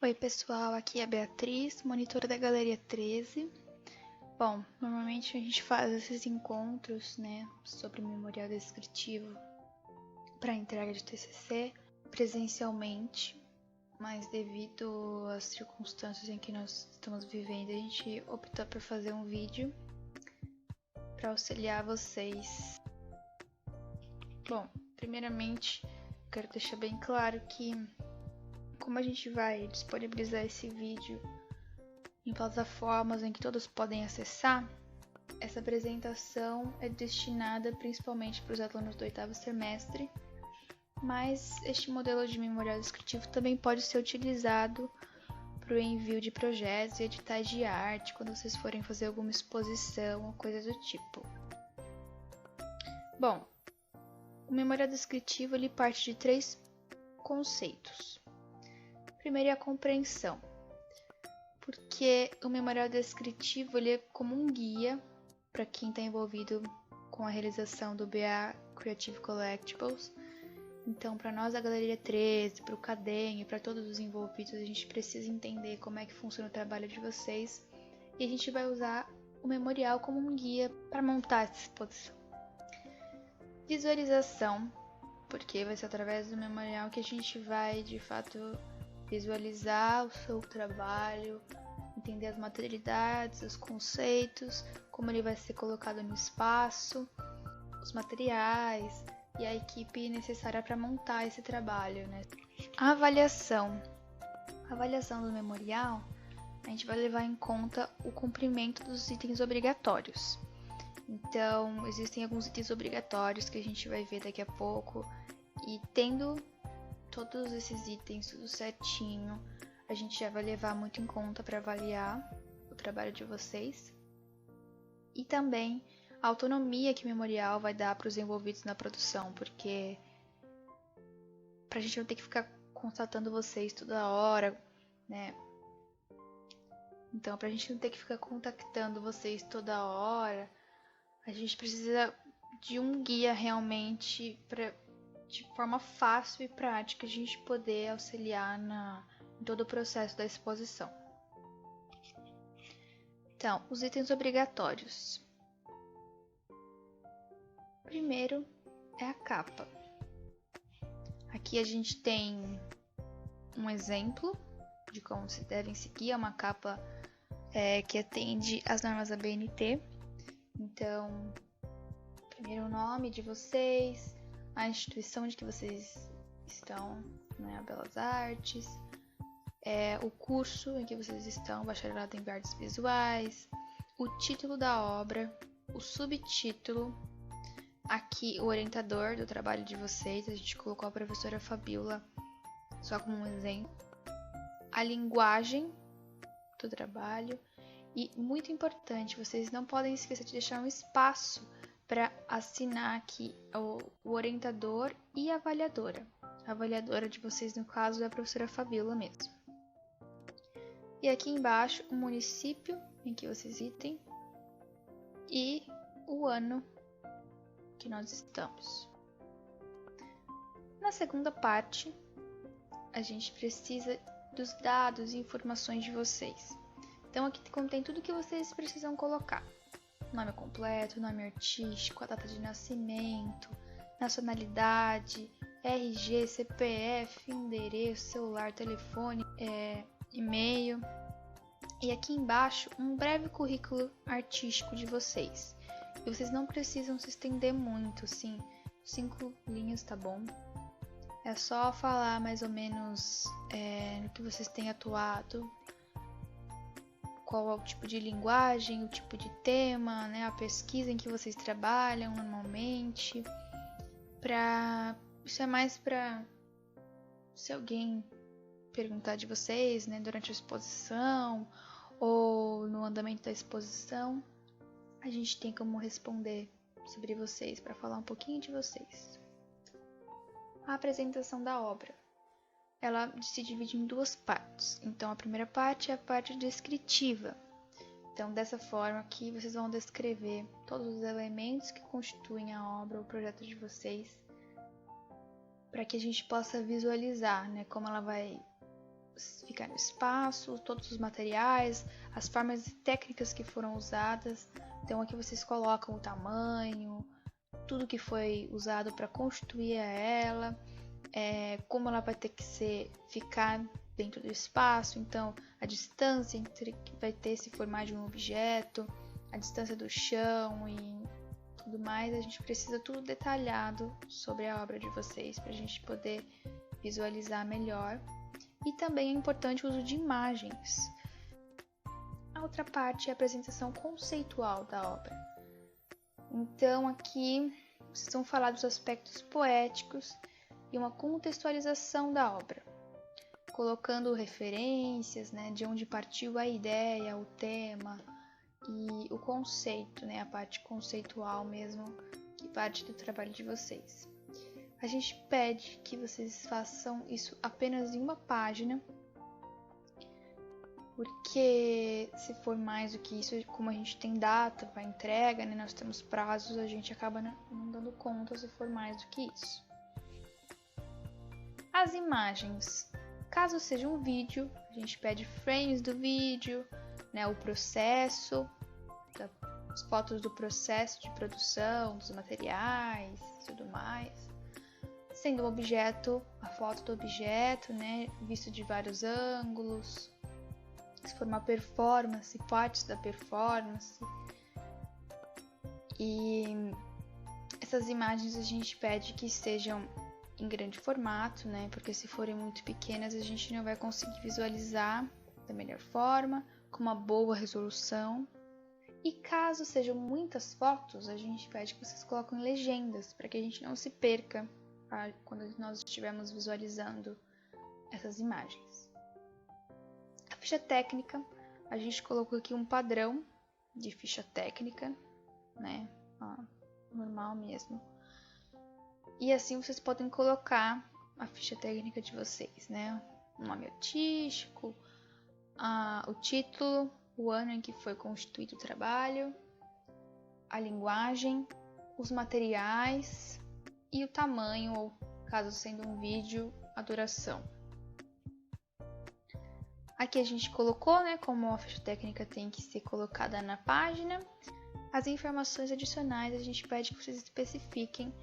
Oi pessoal, aqui é a Beatriz, monitora da Galeria 13. Bom, normalmente a gente faz esses encontros, sobre memorial descritivo para entrega de TCC presencialmente, mas devido às circunstâncias em que nós estamos vivendo, a gente optou por fazer um vídeo para auxiliar vocês. Bom, primeiramente, quero deixar bem claro que como a gente vai disponibilizar esse vídeo em plataformas em que todos podem acessar, essa apresentação é destinada principalmente para os alunos do 8º semestre, mas este modelo de memorial descritivo também pode ser utilizado para o envio de projetos e editais de arte, quando vocês forem fazer alguma exposição ou coisa do tipo. Bom, o memorial descritivo ele parte de 3 conceitos. Primeiro é a compreensão, porque o memorial descritivo ele é como um guia para quem está envolvido com a realização do BA Creative Collectibles. Então, para nós da Galeria 13, para o CADEM e para todos os envolvidos, a gente precisa entender como é que funciona o trabalho de vocês e a gente vai usar o memorial como um guia para montar essa exposição. Visualização, porque vai ser através do memorial que a gente vai, de fato, visualizar o seu trabalho, entender as materialidades, os conceitos, como ele vai ser colocado no espaço, os materiais e a equipe necessária para montar esse trabalho, A avaliação do memorial, a gente vai levar em conta o cumprimento dos itens obrigatórios. Então, existem alguns itens obrigatórios que a gente vai ver daqui a pouco, e tendo todos esses itens, tudo certinho, a gente já vai levar muito em conta para avaliar o trabalho de vocês. E também a autonomia que o memorial vai dar para os envolvidos na produção, porque para a gente não ter que ficar constatando vocês toda hora, Então, para a gente não ter que ficar contactando vocês toda hora, a gente precisa de um guia realmente de forma fácil e prática a gente poder auxiliar em todo o processo da exposição. Então, os itens obrigatórios. Primeiro é a capa. Aqui a gente tem um exemplo de como se devem seguir, é uma capa que atende às normas da BNT. Então, primeiro o nome de vocês, a instituição de que vocês estão, a Belas Artes, o curso em que vocês estão, bacharelado em artes visuais, o título da obra, o subtítulo, aqui o orientador do trabalho de vocês, a gente colocou a professora Fabiola só como um exemplo, a linguagem do trabalho e, muito importante, vocês não podem esquecer de deixar um espaço para assinar aqui o orientador e a avaliadora. A avaliadora de vocês, no caso, é a professora Fabiola mesmo. E aqui embaixo, o município em que vocês visitem e o ano que nós estamos. Na segunda parte, a gente precisa dos dados e informações de vocês. Então aqui contém tudo que vocês precisam colocar. Nome completo, nome artístico, a data de nascimento, nacionalidade, RG, CPF, endereço, celular, telefone, e-mail. E aqui embaixo um breve currículo artístico de vocês. E vocês não precisam se estender muito, 5 linhas tá bom. É só falar mais ou menos no que vocês têm atuado, qual é o tipo de linguagem, o tipo de tema, a pesquisa em que vocês trabalham normalmente. Isso é mais para se alguém perguntar de vocês, durante a exposição ou no andamento da exposição, a gente tem como responder sobre vocês, para falar um pouquinho de vocês. A apresentação da obra. Ela se divide em 2 partes. Então, a primeira parte é a parte descritiva. Então, dessa forma aqui, vocês vão descrever todos os elementos que constituem a obra ou o projeto de vocês, para que a gente possa visualizar, como ela vai ficar no espaço, todos os materiais, as formas e técnicas que foram usadas. Então aqui vocês colocam o tamanho, tudo que foi usado para constituir ela, como ela vai ter que ficar dentro do espaço, então a distância entre que vai ter se for mais de um objeto, a distância do chão e tudo mais. A gente precisa tudo detalhado sobre a obra de vocês para a gente poder visualizar melhor. E também é importante o uso de imagens. A outra parte é a apresentação conceitual da obra. Então aqui vocês vão falar dos aspectos poéticos e uma contextualização da obra, colocando referências, né, de onde partiu a ideia, o tema e o conceito, né, a parte conceitual mesmo, que parte do trabalho de vocês. A gente pede que vocês façam isso apenas em uma página, porque se for mais do que isso, como a gente tem data para entrega, né, nós temos prazos, a gente acaba não dando conta se for mais do que isso. As imagens, caso seja um vídeo, a gente pede frames do vídeo, né, o processo, as fotos do processo de produção, dos materiais e tudo mais. Sendo um objeto, a foto do objeto, né, visto de vários ângulos. Se for uma performance, partes da performance. E essas imagens a gente pede que sejam em grande formato, né, porque se forem muito pequenas a gente não vai conseguir visualizar da melhor forma, com uma boa resolução. E caso sejam muitas fotos, a gente pede que vocês coloquem legendas, para que a gente não se perca quando nós estivermos visualizando essas imagens. A ficha técnica, a gente colocou aqui um padrão de ficha técnica, né, normal mesmo. E assim vocês podem colocar a ficha técnica de vocês, né, um nome artístico, o título, o ano em que foi constituído o trabalho, a linguagem, os materiais e o tamanho, ou caso sendo um vídeo, a duração. Aqui a gente colocou, né, como a ficha técnica tem que ser colocada na página. As informações adicionais a gente pede que vocês especifiquem,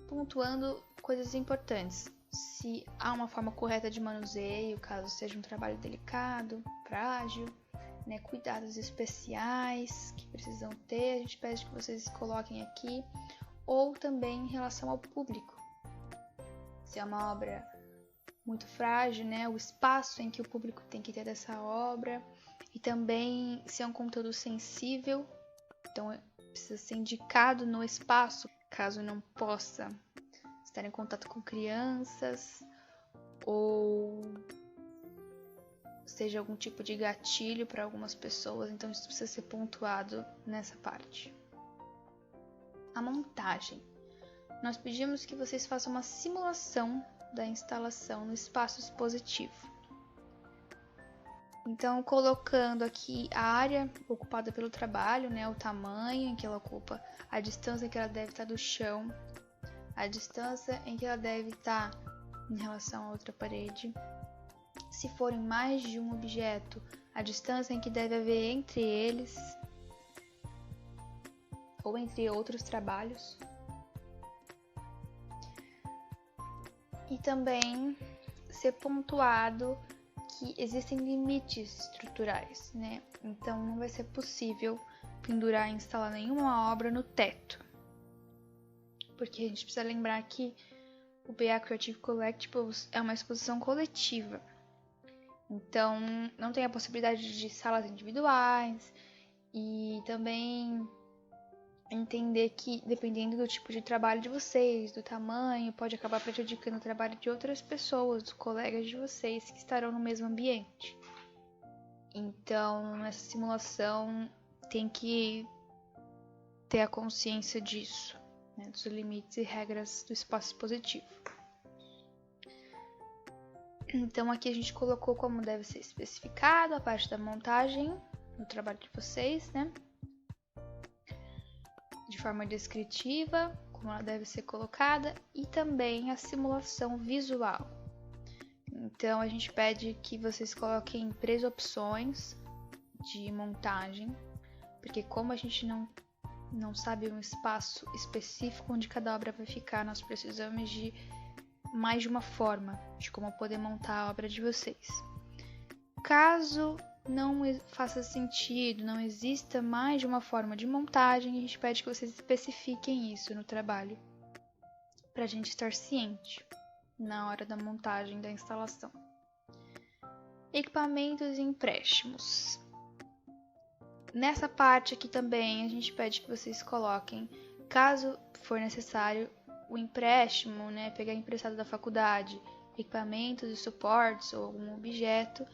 pontuando coisas importantes. Se há uma forma correta de manuseio, caso seja um trabalho delicado, frágil, né, cuidados especiais que precisam ter, a gente pede que vocês coloquem aqui. Ou também em relação ao público. Se é uma obra muito frágil, né, o espaço em que o público tem que ter dessa obra. E também se é um conteúdo sensível, então precisa ser indicado no espaço, caso não possa estar em contato com crianças, ou seja algum tipo de gatilho para algumas pessoas, então isso precisa ser pontuado nessa parte. A montagem. Nós pedimos que vocês façam uma simulação da instalação no espaço expositivo. Então, colocando aqui a área ocupada pelo trabalho, né, o tamanho em que ela ocupa, a distância em que ela deve estar do chão, a distância em que ela deve estar em relação a outra parede. Se forem mais de um objeto, a distância em que deve haver entre eles, ou entre outros trabalhos. E também ser pontuado que existem limites estruturais, né? Então não vai ser possível pendurar e instalar nenhuma obra no teto. Porque a gente precisa lembrar que o BA Creative Collectibles é uma exposição coletiva. Então não tem a possibilidade de salas individuais, e também entender que, dependendo do tipo de trabalho de vocês, do tamanho, pode acabar prejudicando o trabalho de outras pessoas, dos colegas de vocês que estarão no mesmo ambiente. Então, nessa simulação, tem que ter a consciência disso, né, dos limites e regras do espaço expositivo. Então, aqui a gente colocou como deve ser especificado a parte da montagem no trabalho de vocês, né? De forma descritiva, como ela deve ser colocada, e também a simulação visual. Então a gente pede que vocês coloquem 3 opções de montagem, porque como a gente não sabe um espaço específico onde cada obra vai ficar, nós precisamos de mais de uma forma de como poder montar a obra de vocês. Caso não faça sentido, não exista mais de uma forma de montagem, a gente pede que vocês especifiquem isso no trabalho, para a gente estar ciente na hora da montagem da instalação. Equipamentos e empréstimos. Nessa parte aqui também a gente pede que vocês coloquem, caso for necessário, o empréstimo, né, pegar emprestado da faculdade, equipamentos e suportes ou algum objeto,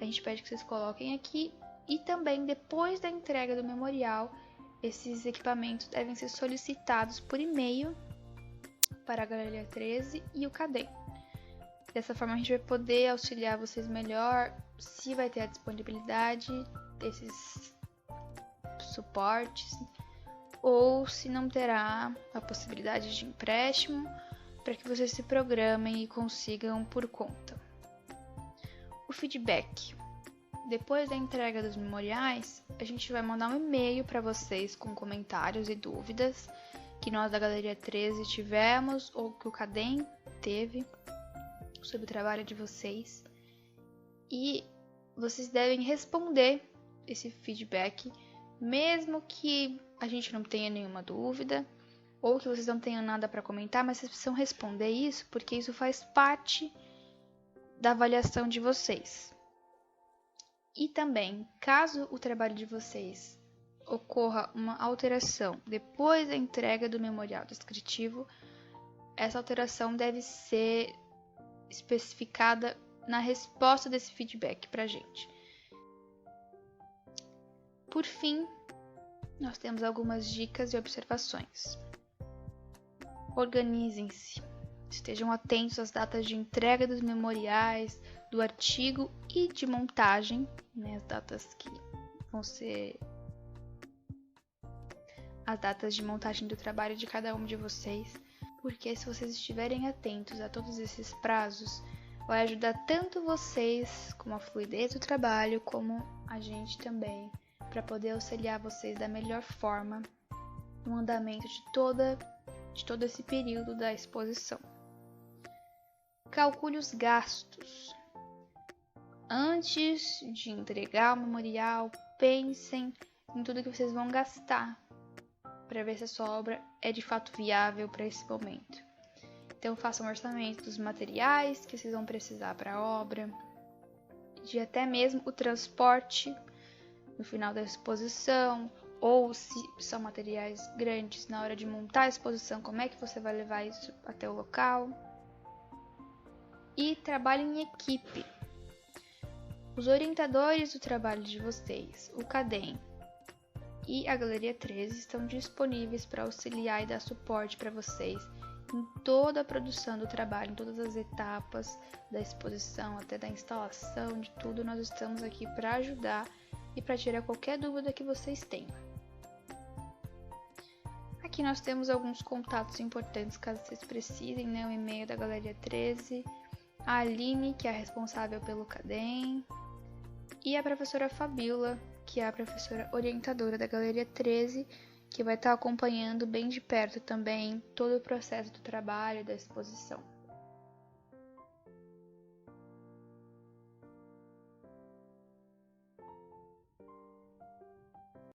a gente pede que vocês coloquem aqui. E também depois da entrega do memorial, esses equipamentos devem ser solicitados por e-mail para a Galeria 13 e o CADEM. Dessa forma a gente vai poder auxiliar vocês melhor, se vai ter a disponibilidade desses suportes ou se não terá a possibilidade de empréstimo, para que vocês se programem e consigam por conta. O feedback. Depois da entrega dos memoriais, a gente vai mandar um e-mail para vocês com comentários e dúvidas que nós da Galeria 13 tivemos ou que o CADEM teve sobre o trabalho de vocês. E vocês devem responder esse feedback, mesmo que a gente não tenha nenhuma dúvida ou que vocês não tenham nada para comentar, mas vocês precisam responder isso porque isso faz parte da avaliação de vocês. E também, caso o trabalho de vocês ocorra uma alteração depois da entrega do memorial descritivo, essa alteração deve ser especificada na resposta desse feedback para a gente. Por fim, nós temos algumas dicas e observações. Organizem-se, estejam atentos às datas de entrega dos memoriais, do artigo e de montagem, né, as datas que vão ser as datas de montagem do trabalho de cada um de vocês, porque se vocês estiverem atentos a todos esses prazos, vai ajudar tanto vocês com a fluidez do trabalho, como a gente também, para poder auxiliar vocês da melhor forma no andamento de todo esse período da exposição. Calcule os gastos. Antes de entregar o memorial, pensem em tudo que vocês vão gastar para ver se a sua obra é de fato viável para esse momento. Então façam um orçamento dos materiais que vocês vão precisar para a obra, de até mesmo o transporte no final da exposição, ou se são materiais grandes na hora de montar a exposição, como é que você vai levar isso até o local. E trabalhe em equipe. Os orientadores do trabalho de vocês, o CADEM e a Galeria 13 estão disponíveis para auxiliar e dar suporte para vocês em toda a produção do trabalho, em todas as etapas da exposição, até da instalação, de tudo. Nós estamos aqui para ajudar e para tirar qualquer dúvida que vocês tenham. Aqui nós temos alguns contatos importantes caso vocês precisem, né? O e-mail da Galeria 13, a Aline, que é a responsável pelo CADEM, e a professora Fabiola, que é a professora orientadora da Galeria 13, que vai estar acompanhando bem de perto também todo o processo do trabalho e da exposição.